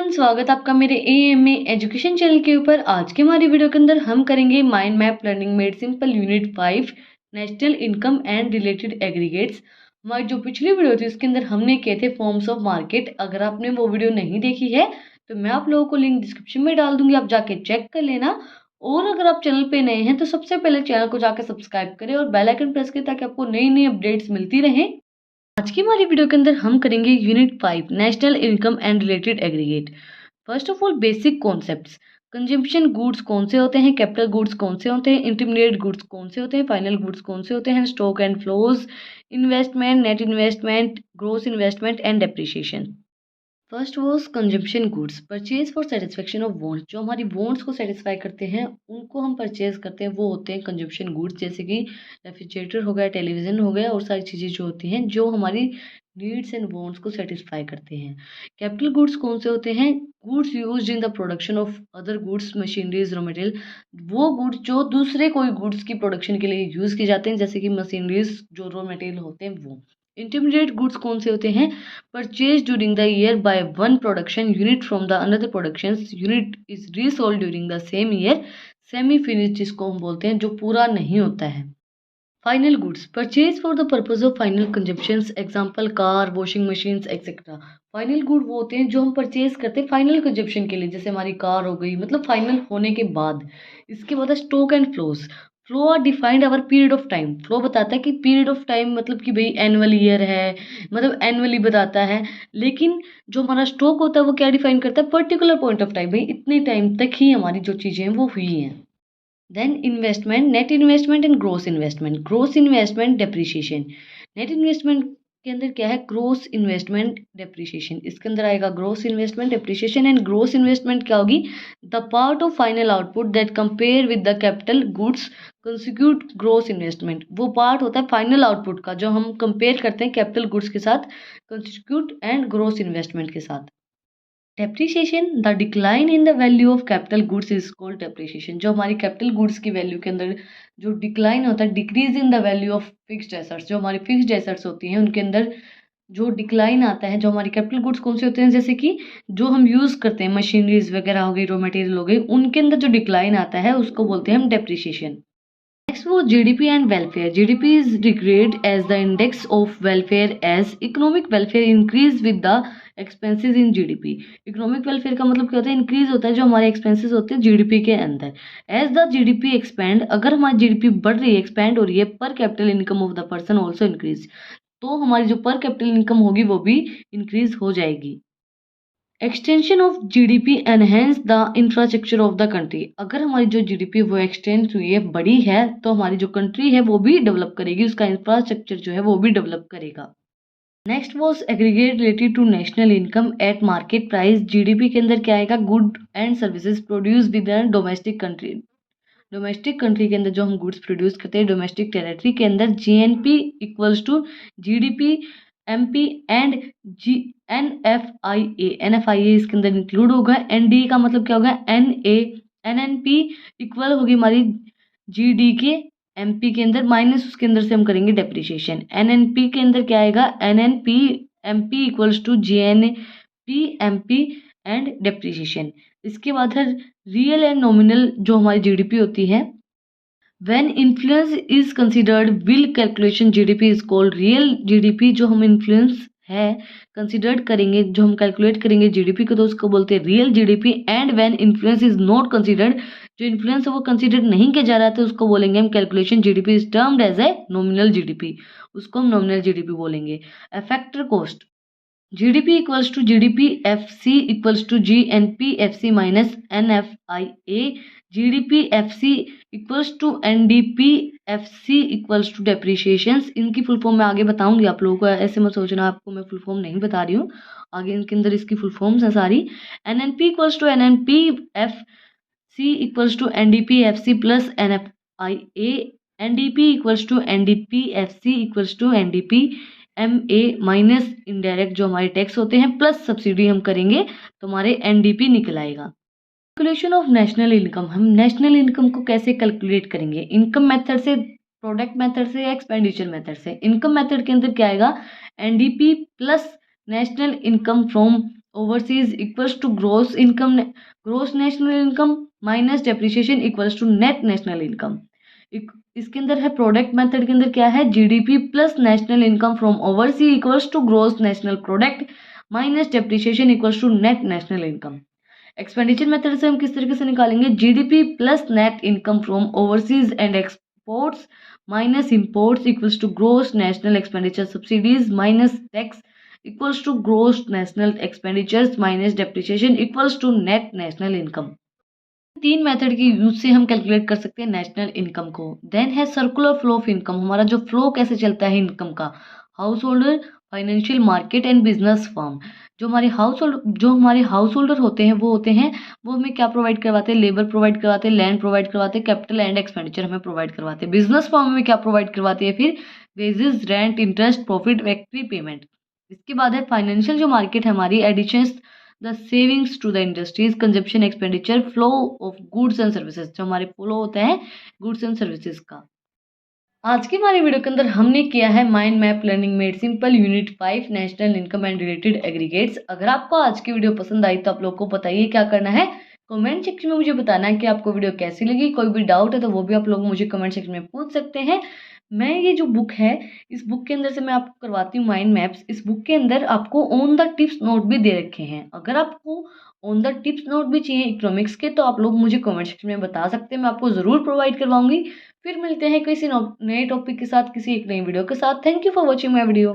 Everyone, स्वागत आपका मेरे एएमए एजुकेशन चैनल के ऊपर। आज के हमारी वीडियो के अंदर हम करेंगे mind map learning made simple unit 5 national income and related aggregates. हमारी जो पिछली वीडियो थी उसके अंदर हमने किए थे फॉर्म्स ऑफ मार्केट। अगर आपने वो वीडियो नहीं देखी है तो मैं आप लोगों को लिंक डिस्क्रिप्शन में डाल दूंगी, आप जाके चेक कर लेना। और अगर आप चैनल पे नए हैं तो सबसे पहले चैनल को जाकर सब्सक्राइब करें और बेल आइकन प्रेस करें ताकि आपको नई नई अपडेट्स मिलती रहें। आज की हमारी वीडियो के अंदर हम करेंगे unit 5 national income and related aggregate. First of all basic concepts. Consumption goods कौन से होते हैं, कैपिटल गुड्स कौन से होते हैं, इंटरमीडिएट गुड्स कौन से होते हैं, फाइनल गुड्स कौन से होते हैं, stock and flows, investment, net investment, gross investment and depreciation. First was consumption goods, purchase for satisfaction of wants. जो हमारी वांट्स को सेटिस्फाई करते हैं उनको हम परचेज करते हैं, वो होते हैं कंजम्पशन गुड्स। जैसे कि रेफ्रिजरेटर हो गया, टेलीविज़न हो गया और सारी चीज़ें जो होती हैं जो हमारी नीड्स एंड वांट्स को सेटिस्फाई करते हैं। कैपिटल गुड्स कौन से होते हैं, goods used in the production of other goods, machineries, raw material. वो गुड्स जो दूसरे कोई गुड्स की प्रोडक्शन के लिए यूज़ किए जाते हैं, जैसे कि मशीनरीज जो रॉ मटेरियल होते हैं वो। इंटरमीडिएट गुड्स कौन से होते हैं, purchase during the year by one production unit from the another production unit is resold during the same year. Semi finish जिसको हम बोलते हैं, जो पूरा नहीं होता है। Final goods, purchase for the purpose of final consumption, example car, washing machines etcetera. Final good वो होते हैं जो हम परचेज करते हैं फाइनल कंजम्पशन के लिए, जैसे हमारी कार हो गई, मतलब फाइनल होने के बाद। इसके बाद stock and flows. Flow are defined over period of time. Flow बताता है कि पीरियड ऑफ टाइम मतलब कि भाई एनुअल ईयर है, मतलब एनुअली बताता है। लेकिन जो हमारा स्टॉक होता है वो क्या डिफाइन करता है, पर्टिकुलर पॉइंट ऑफ टाइम, भाई इतने टाइम तक ही हमारी जो चीज़ें हैं वो हुई हैं। Then investment, net investment and gross investment. Gross investment, depreciation. Net investment के अंदर क्या है, ग्रोस इन्वेस्टमेंट, डेप्रिसिएशन। इसके अंदर आएगा gross investment, depreciation. And gross investment क्या होगी, the part of final output that compare with the capital goods constitute gross investment. वो पार्ट होता है फाइनल आउटपुट का जो हम कंपेयर करते हैं कैपिटल गुड्स के साथ, कंस्टिट्यूट एंड ग्रोस इन्वेस्टमेंट के साथ। Depreciation, the decline in the value of capital goods is called depreciation. जो हमारी कैपिटल गुड्स की वैल्यू के अंदर जो डिक्लाइन होता है, decrease in the value of fixed assets. जो हमारी फिक्स्ड एसेट्स होती हैं उनके अंदर जो डिक्लाइन आता है। जो हमारी कैपिटल गुड्स कौन से होते हैं, जैसे कि जो हम यूज़ करते हैं, मशीनरीज वगैरह हो गई, रॉ मटेरियल हो गई, उनके अंदर जो डिक्लाइन आता है उसको बोलते हैं हम depreciation. Next was GDP and welfare. GDP is regarded as the index of welfare, as economic welfare increase with the expenses in GDP. Economic welfare का मतलब क्या होता है, इंक्रीज होता है जो हमारे एक्सपेंसेस होते हैं जीडीपी के अंदर। एज द जीडीपी एक्सपेंड, अगर हमारी जीडीपी बढ़ रही है, एक्सपेंड हो रही है, पर capital income of the person also increase, तो हमारी जो पर कैपिटल इनकम होगी वो भी इंक्रीज हो जाएगी। Extension of GDP enhance the infrastructure of the country. अगर हमारी जो जीडीपी वो एक्सटेंड हुई है, बड़ी है, तो हमारी जो कंट्री है वो भी डेवलप करेगी, उसका इंफ्रास्ट्रक्चर जो है वो भी डेवलप करेगा। Next was aggregate related to national income at market price. GDP के अंदर क्या आएगा, good and services produce with domestic country. Domestic country के अंदर जो हम गुड्स प्रोड्यूस करते हैं डोमेस्टिक टेरिटरी के अंदर, GNP equals to GDP, MP and G NFIA. NFIA इसके अंदर इंक्लूड होगा। एनडी का मतलब क्या होगा, एनएनपी इक्वल होगी हमारी जीडी के, एमपी के अंदर माइनस उसके अंदर से हम करेंगे डेप्रिसिएशन। एनएनपी के अंदर क्या आएगा, NNP MP equals to GNP MP and depreciation. इसके बाद है रियल एंड नॉमिनल जो हमारी जीडीपी होती है। When influence is considered will calculation GDP is called real GDP. जो हम इन्फ्लुएंस है कंसिडर्ड करेंगे, जो हम कैलकुलेट करेंगे जीडीपी को, तो उसको बोलते हैं real GDP. And when influence is not considered, जो इन्फ्लुएंस है वो कंसिडर नहीं किया जा रहा था, उसको बोलेंगे हम calculation GDP is termed as a nominal GDP, उसको हम नॉमिनल जीडीपी बोलेंगे। Factor cost, GDP equals to GDP FC equals to GNP FC minus NFIA. GDP FC equals to NDP FC equals to depreciations। इनकी full form मैं आगे बताऊंगी आप लोगों को, ऐसे मत सोचना आपको मैं फुल फॉर्म नहीं बता रही हूँ, आगे इनके अंदर इसकी फुल फॉर्म्स हैं सारी। NNP equals to NNP FC equals to NDP FC plus NFIA। NDP equals to NDP FC equals to NDP MA minus indirect जो हमारे टैक्स होते हैं प्लस सब्सिडी हम करेंगे तो हमारे एनडीपी निकल आएगा। कैलकुलेशन ऑफ नेशनल इनकम, हम नेशनल इनकम को कैसे कैलकुलेट करेंगे, इनकम मेथड से, प्रोडक्ट मेथड से या एक्सपेंडिचर मेथड से। इनकम मेथड के अंदर क्या आएगा, NDP plus national income from overseas equals to gross income, gross national income minus depreciation equals to net national income. इसके अंदर है प्रोडक्ट मेथड के अंदर क्या है, GDP plus national income from overseas equals to gross national product minus depreciation equals to net national income. Expenditure method से हम किस तरीके से निकालेंगे, GDP plus net income from overseas and exports minus imports equals to gross national expenditure subsidies minus tax equals to gross national expenditures minus depreciation equals to net national income. तीन method के use से हम calculate कर सकते हैं national income को। Then है circular flow of income, हमारा जो फ्लो कैसे चलता है इनकम का, house holder, financial market and business firm. जो हमारे हाउस होल्डर होते हैं वो हमें क्या प्रोवाइड करवाते हैं, लेबर प्रोवाइड करवाते हैं, लैंड प्रोवाइड करवाते हैं, कैपिटल एंड एक्सपेंडिचर हमें प्रोवाइड करवाते हैं। बिजनेस फर्म हमें क्या प्रोवाइड करवाते हैं, फिर wages, rent, interest, profit, factory payment. इसके बाद है फाइनेंशियल जो मार्केट है हमारी, additions, the savings to the industries, consumption, expenditure, flow of goods and services, जो हमारे फ्लो होता है गुड्स एंड सर्विसेज का। आज की हमारी वीडियो के अंदर हमने किया है mind map learning made simple unit 5 national income and related aggregates. अगर आपको आज की वीडियो पसंद आई तो आप लोग को बताइए क्या करना है, कमेंट सेक्शन में मुझे बताना है कि आपको वीडियो कैसी लगी। कोई भी डाउट है तो वो भी आप लोग मुझे कमेंट सेक्शन में पूछ सकते हैं। मैं ये जो बुक है, इस बुक के अंदर से मैं आपको करवाती हूँ माइंड मैप्स। इस बुक के अंदर आपको ऑन द टिप्स नोट भी दे रखे हैं। अगर आपको ऑन द टिप्स नोट भी चाहिए इकोनॉमिक्स के तो आप लोग मुझे कमेंट सेक्शन में बता सकते हैं, मैं आपको ज़रूर प्रोवाइड करवाऊंगी। फिर मिलते हैं किसी नए टॉपिक के साथ, किसी एक नई वीडियो के साथ। Thank you for watching my video.